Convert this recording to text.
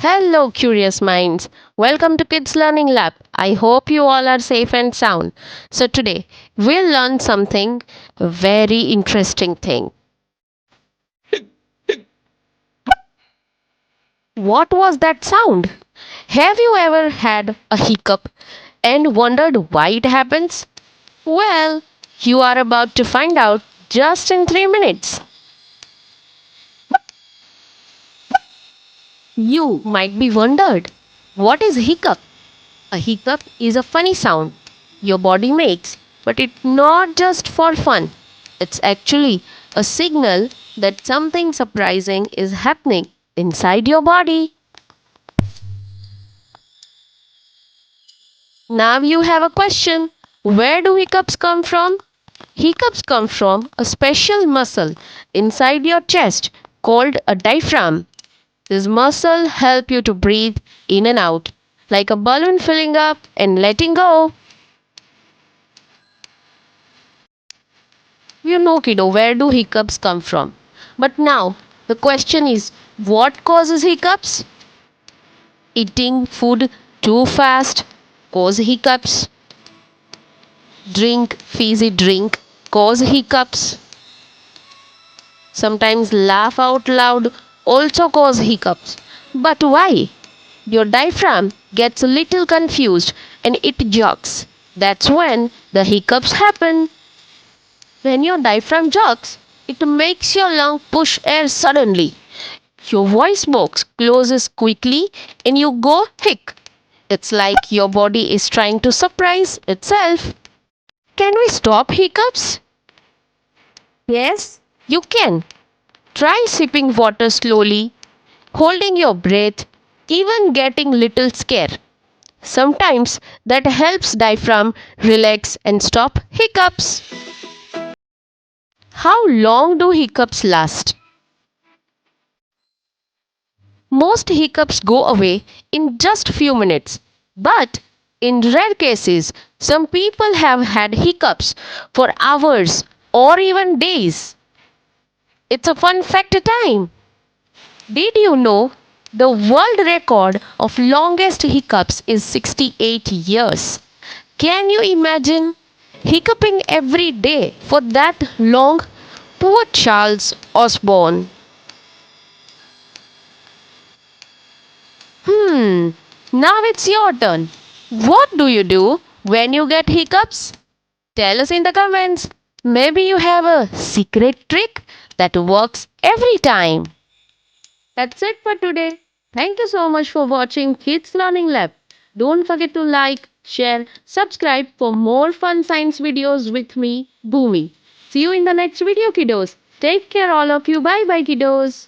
Hello, curious minds. Welcome to Kids Learning Lab. I hope you all are safe and sound. So, today we'll learn something very interesting thing. What was that sound? Have you ever had a hiccup and wondered why it happens? Well, you are about to find out just in 3 minutes. You might be wondered, what is hiccup? A hiccup is a funny sound your body makes, but it's not just for fun. It's actually a signal that something surprising is happening inside your body. Now you have a question. Where do hiccups come from? Hiccups come from a special muscle inside your chest called a diaphragm. This muscle helps you to breathe in and out like a balloon filling up and letting go. You know, kiddo, where do hiccups come from? But now, the question is what causes hiccups? Eating food too fast cause hiccups. Drink fizzy drink cause hiccups. Sometimes laugh out loud also cause hiccups. But why? Your diaphragm gets a little confused and it jerks. That's when the hiccups happen. When your diaphragm jerks, it makes your lung push air suddenly. Your voice box closes quickly and you go hic. It's like your body is trying to surprise itself. Can we stop hiccups? Yes, you can. Try sipping water slowly, holding your breath, even getting little scared. Sometimes that helps diaphragm relax and stop hiccups. How long do hiccups last? Most hiccups go away in just few minutes. But in rare cases, some people have had hiccups for hours or even days. It's a fun fact time. Did you know the world record of longest hiccups is 68 years? Can you imagine hiccuping every day for that long? Poor Charles Osborne. Now it's your turn. What do you do when you get hiccups? Tell us in the comments. Maybe you have a secret trick that works every time. That's it for today. Thank you so much for watching Kids Learning Lab. Don't forget to like, share, subscribe for more fun science videos with me, Bhoomi. See you in the next video, kiddos. Take care, all of you. Bye bye, kiddos.